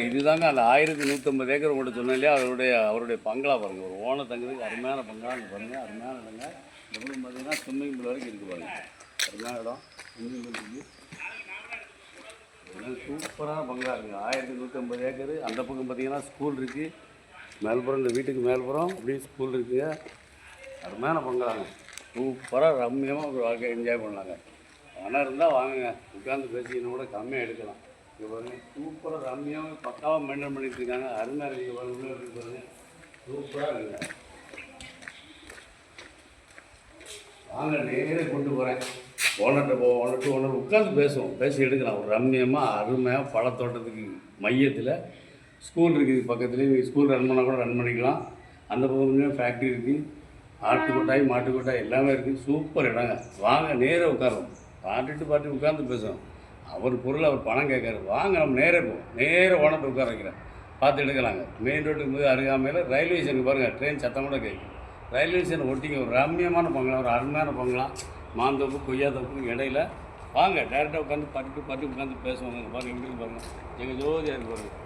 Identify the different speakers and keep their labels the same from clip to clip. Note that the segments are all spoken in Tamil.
Speaker 1: இதுதாங்க அந்த 1150 ஏக்கர் உங்கள்கிட்ட சொன்னேன் இல்லையா, அவருடைய பங்களா பாருங்கள். ஒரு ஓனர் தங்குறதுக்கு அருமையான பங்களா பாருங்கள். அருமையான இடங்க. எவ்வளோ பார்த்தீங்கன்னா ஸ்விம்மிங் பூல் வரைக்கும் இருக்குது பாருங்கள். அருமையான இடம். ஸ்விம்மிங் பூல் இருக்குது. சூப்பரான பங்களா இருக்குது. 1150 ஏக்கர். அந்த பக்கம் பார்த்தீங்கன்னா ஸ்கூல் இருக்குது. மேல்புறம் இந்த வீட்டுக்கு மேல்புறம் அப்படியே ஸ்கூல் இருக்குங்க. அருமையான பங்களாங்க. சூப்பராக ரம்மியமாக ஒரு வாழ்க்கை என்ஜாய் பண்ணலாங்க. பணம் இருந்தால் வாங்குங்க. உட்காந்து பேசிக்கணும் கூட கம்மியாக எடுக்கலாம். இங்கே பாருங்க, சூப்பராக ரம்மியாக பக்காவாக மெயின்டைன் பண்ணிட்டு இருக்காங்க. அருமையாக இருக்குது பாருங்க. உள்ளே இருக்குது பாருங்க. சூப்பராக இருக்குங்க. வாங்க, நேரே கொண்டு போகிறேன். ஓனர் உட்காந்து பேசி எடுக்கலாம். ஒரு ரம்மியமாக அருமையாக பழத்தோட்டத்துக்கு மையத்தில் ஸ்கூல் இருக்குது. பக்கத்துலேயே ஸ்கூல் ரன் பண்ணால் கூட ரன் பண்ணிக்கலாம். அந்த பக்கத்துலேயும் ஃபேக்ட்ரி இருக்குது. ஆட்டுக்கொட்டாய் மாட்டுக்கொட்டாய் எல்லாமே இருக்குது. சூப்பர் இடங்க. வாங்க, நேராக உட்காரோம். பாட்டு உட்காந்து பேசுவோம். அவர் பொருள் அவர் பணம் கேட்காரு. வாங்க, நம்ம நேரே போவோம். நேராக ஓனர்கிட்ட உட்கார வைக்கிறேன். பார்த்து எடுக்கலாங்க. மெயின் ரோட்டுக்கு போய் அருகாமையில் ரயில்வே ஸ்டேஷனுக்கு பாருங்கள். ட்ரெயின் சத்தம் கூட கேட்கும். ரயில்வே ஸ்டேஷன் ஒட்டிங்க ஒரு ரம்மியமான பங்களா, ஒரு அருமையான பங்களா. மாந்தோப்பு கொய்யாத்தோப்புக்கு இடையில வாங்க, டேரெக்டாக உட்காந்து பாட்டு உட்காந்து பேசுவாங்க. பாருங்கள், எப்படி பாருங்கள். எங்கள் ஜோதியாக இருக்கு பாருங்கள்.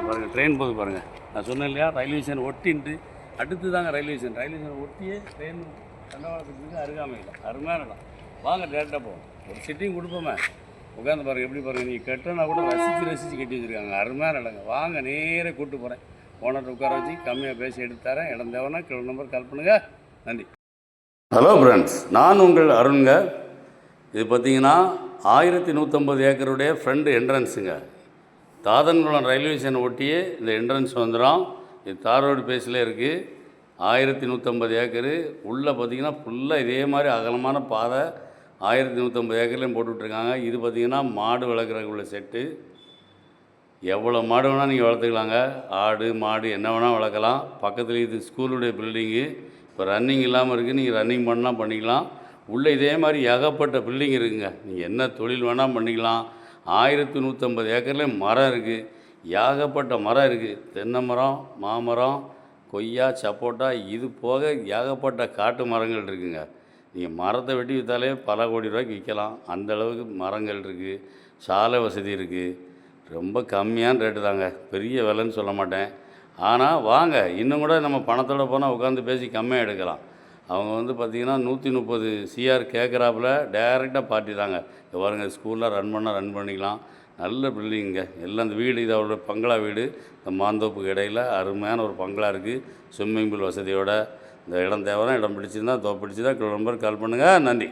Speaker 1: பாருங்கள், ட்ரெயின் போகுது பாருங்கள். நான் சொன்னேன் இல்லையா, ரயில்வே ஸ்டேஷன் ஒட்டின்ட்டு அடுத்து தாங்க ரயில்வே ஸ்டேஷன் ஒட்டியே ட்ரெயின் தண்டவாளத்துக்கு அருகாமையில் அருமையான இடம். வாங்க, டேரெக்டாக போவோம். ஒரு சிட்டிங் கொடுப்போமே, உட்காந்து பாருங்கள். எப்படி பாருங்கள், நீங்கள் கட்டினா கூட ரசித்து கட்டி வச்சுருக்காங்க. அருமையான இடங்க. வாங்க, நேராக கூப்பிட்டு போகிறேன். ஓனர்கிட்ட உட்கார வச்சு கம்மியாக பேசி எடுத்து தரேன். இடம் தேவைன்னா கிலோ நம்பர் கால் பண்ணுங்கள். நன்றி. ஹலோ ஃப்ரெண்ட்ஸ், நான் உங்கள் அருண்ங்க. இது பார்த்தீங்கன்னா 1150 ஏக்கருடைய ஃப்ரண்ட் என்ட்ரன்ஸுங்க. தாதன்குளம் ரயில்வே ஸ்டேஷன் ஒட்டியே இந்த என்ட்ரன்ஸ் வந்துடும். இது தார் ரோடு பேஸில் இருக்குது. 1150 ஏக்கரு. உள்ளே பார்த்திங்கன்னா ஃபுல்லாக இதே மாதிரி அகலமான பாதை 1150 ஏக்கர்லேயும் போட்டுட்ருக்காங்க. இது பார்த்திங்கன்னா மாடு வளர்க்குறதுக்குள்ள செட்டு. எவ்வளோ மாடு வேணால் நீங்கள் வளர்த்துக்கலாங்க. ஆடு மாடு என்ன வேணால் வளர்க்கலாம். பக்கத்தில் இது ஸ்கூலுடைய பில்டிங்கு. இப்போ ரன்னிங் இல்லாமல் இருக்குது. நீங்கள் ரன்னிங் பண்ணால் பண்ணிக்கலாம். உள்ளே இதே மாதிரி ஏகப்பட்ட பில்டிங் இருக்குதுங்க. நீங்கள் என்ன தொழில் வேணால் பண்ணிக்கலாம். 1150 ஏக்கர்லேயும் மரம் இருக்குது. ஏகப்பட்ட மரம் இருக்குது. தென்னை மரம், மாமரம், கொய்யா, சப்போட்டா, இது போக ஏகப்பட்ட காட்டு மரங்கள் இருக்குதுங்க. நீங்கள் மரத்தை வெட்டி விற்றாலே பல கோடி ரூபாய்க்கு விற்கலாம். அந்தளவுக்கு மரங்கள் இருக்குது. சாலை வசதி இருக்குது. ரொம்ப கம்மியான ரேட்டு தாங்க. பெரிய விலைன்னு சொல்ல மாட்டேன். ஆனால் வாங்க, இன்னும் கூட நம்ம பணத்தோடு போனால் உட்காந்து பேசி கம்மியாக எடுக்கலாம். அவங்க பார்த்திங்கன்னா 130 CR கேட்குறாப்புல டைரெக்டாக பார்ட்டி தாங்க. பாருங்க, ஸ்கூலில் ரன் பண்ணிக்கலாம். நல்ல பில்டிங்க. எல்லாம் இந்த வீடு, இது அவரோட பங்களா வீடு. இந்த மாந்தோப்புக்கு இடையில் அருமையான ஒரு பங்களா இருக்குது. ஸ்விம்மிங் பூல் வசதியோட. இந்த இடம் தேவைன்னா, இடம் பிடிச்சிருந்தா கிலோ நம்பர் கால் பண்ணுங்கள். நன்றி.